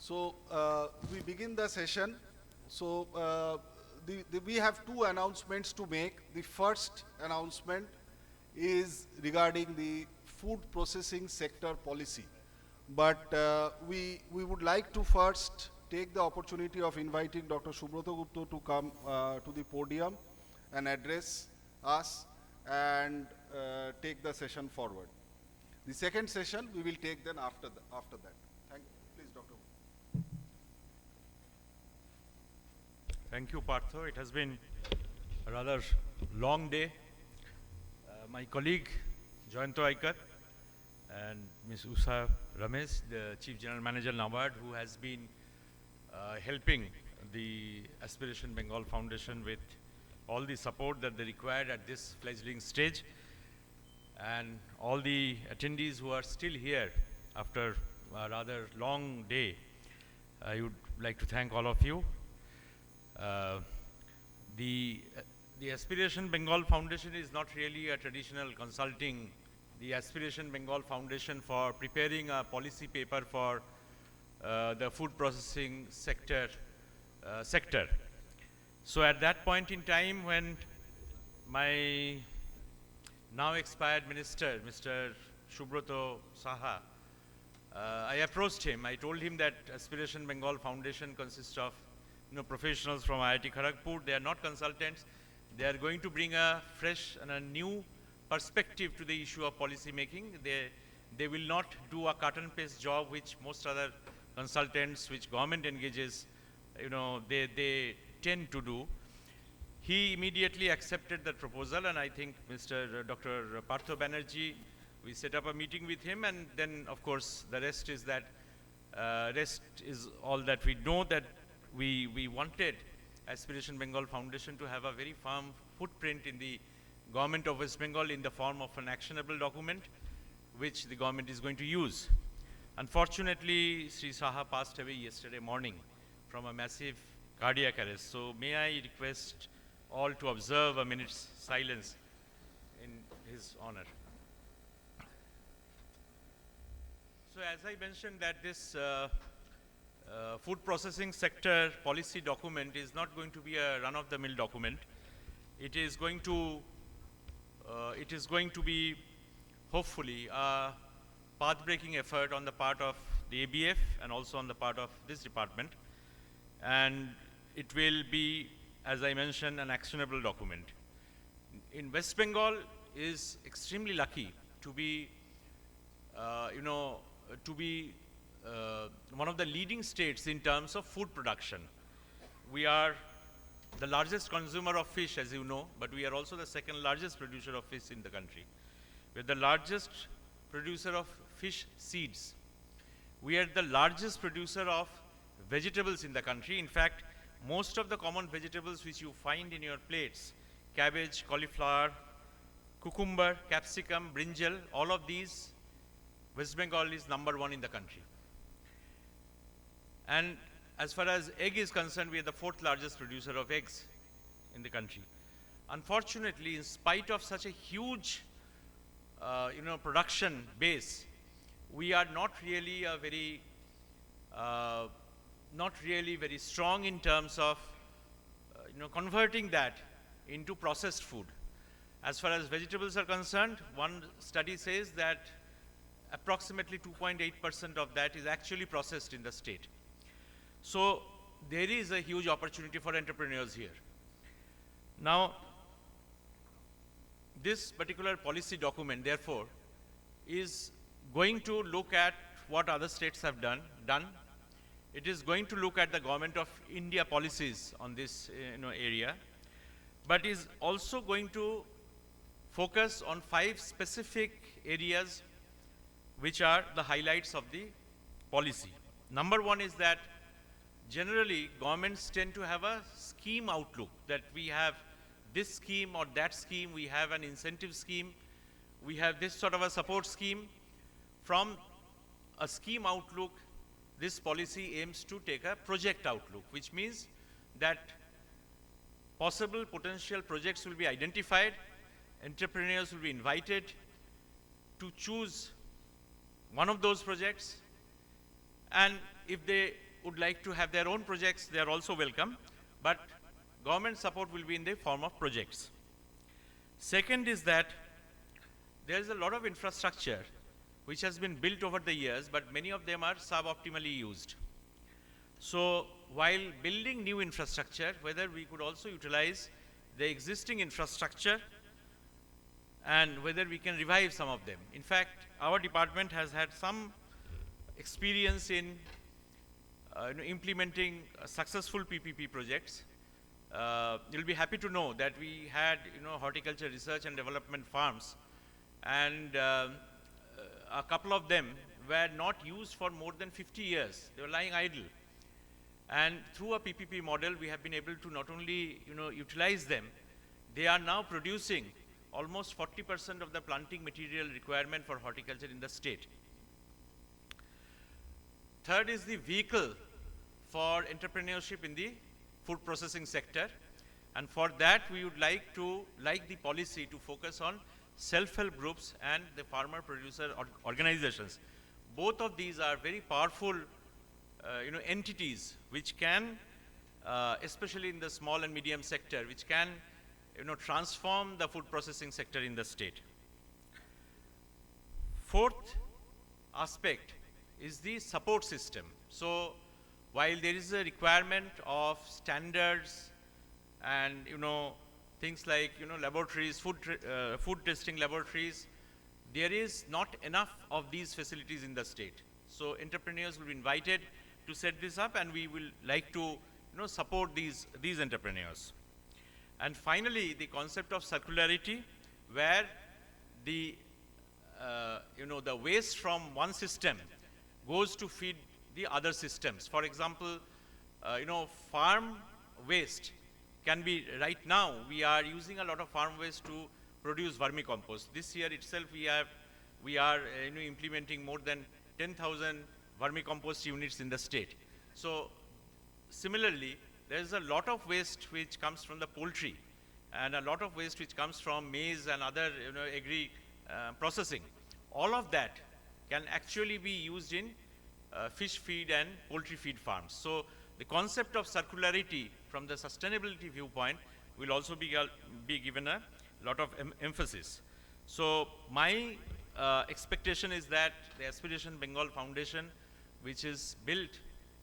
So we begin the session. So we have two announcements to make. The first announcement is regarding the food processing sector policy. But we would like to first take the opportunity of inviting Dr. Subrata Gupta to come to the podium and address us and take the session forward. The second session we will take then after that. Thank you. Please, Dr. Thank you, Partho. It has been a rather long day. My colleague, Jayanta Aikat, and Ms. Usha, Ramesh, the Chief General Manager NABARD, who has been helping the Aspiration Bengal Foundation with all the support that they required at this fledgling stage, and all the attendees who are still here after a rather long day. I would like to thank all of you. The Aspiration Bengal Foundation is not really a traditional consulting. The Aspiration Bengal Foundation for preparing a policy paper for the food processing sector. So at that point in time, when my now expired minister, Mr. Subrata Saha, I approached him. I told him that Aspiration Bengal Foundation consists of professionals from IIT Kharagpur. They are not consultants. They are going to bring a fresh and a new perspective to the issue of policy making. They will not do a cut and paste job which most other consultants which government engages, they tend to do. He immediately accepted that proposal, and I think Dr. Partho Banerjee, we set up a meeting with him, and then of course the rest is all that we know, that we wanted Aspiration Bengal Foundation to have a very firm footprint in the government of West Bengal in the form of an actionable document which the government is going to use. Unfortunately, Sri Saha passed away yesterday morning from a massive cardiac arrest. So may I request all to observe a minute's silence in his honor. So as I mentioned, that this food processing sector policy document is not going to be a run-of-the-mill document. It is going to be hopefully a path-breaking effort on the part of the ABF and also on the part of this department, and it will be, as I mentioned, an actionable document. In West Bengal is extremely lucky to be one of the leading states in terms of food production. We are the largest consumer of fish, as you know, but we are also the second largest producer of fish in the country. We are the largest producer of fish seeds. We are the largest producer of vegetables in the country. In fact, most of the common vegetables which you find in your plates, cabbage, cauliflower, cucumber, capsicum, brinjal, all of these, West Bengal is number one in the country. And as far as egg is concerned, we are the fourth largest producer of eggs in the country. Unfortunately, in spite of such a huge production base, we are not really very strong in terms of converting that into processed food. As far as vegetables are concerned, one study says that approximately 2.8% of that is actually processed in the state. So there is a huge opportunity for entrepreneurs here. Now, this particular policy document, therefore, is going to look at what other states have done. It is going to look at the government of India policies on this area, but is also going to focus on 5 specific areas which are the highlights of the policy. Number 1 is that generally governments tend to have a scheme outlook, that we have this scheme or that scheme, we have an incentive scheme, we have this sort of a support scheme. From a scheme outlook, this policy aims to take a project outlook, which means that possible potential projects will be identified, entrepreneurs will be invited to choose one of those projects, and if they would like to have their own projects, they are also welcome, but government support will be in the form of projects. Second is that there is a lot of infrastructure which has been built over the years, but many of them are suboptimally used. So while building new infrastructure, whether we could also utilize the existing infrastructure and whether we can revive some of them. In fact, our department has had some experience in implementing successful PPP projects. You'll be happy to know that we had horticulture research and development farms, and a couple of them were not used for more than 50 years. They were lying idle. And through a PPP model, we have been able to not only utilize them, they are now producing almost 40% of the planting material requirement for horticulture in the state. Third is the vehicle for entrepreneurship in the food processing sector. And for that, we would like the policy to focus on self-help groups and the farmer producer organizations. Both of these are very powerful entities which can, especially in the small and medium sector, which can transform the food processing sector in the state. Fourth aspect is the support system. So while there is a requirement of standards and things like laboratories, food testing laboratories, there is not enough of these facilities in the state. So entrepreneurs will be invited to set this up, and we will like to support these entrepreneurs. And finally, the concept of circularity, where the the waste from one system goes to feed the other systems. For example, farm waste can be, right now we are using a lot of farm waste to produce vermicompost. This year itself we are implementing more than 10,000 vermicompost units in the state. So similarly, there is a lot of waste which comes from the poultry, and a lot of waste which comes from maize and other agri processing. All of that can actually be used in fish feed and poultry feed farms. So the concept of circularity from the sustainability viewpoint will also be given a lot of emphasis. So my expectation is that the Aspiration Bengal Foundation, which is built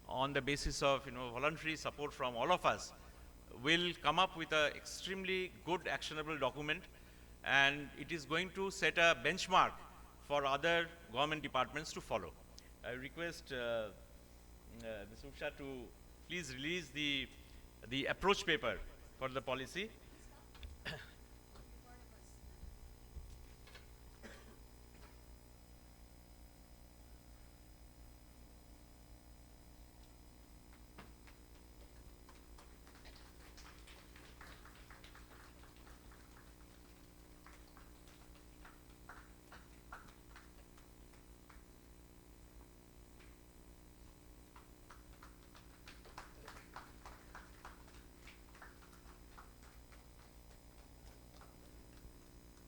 on the basis of voluntary support from all of us, will come up with an extremely good actionable document, and it is going to set a benchmark for other government departments to follow. I request Ms. Usha to please release the approach paper for the policy.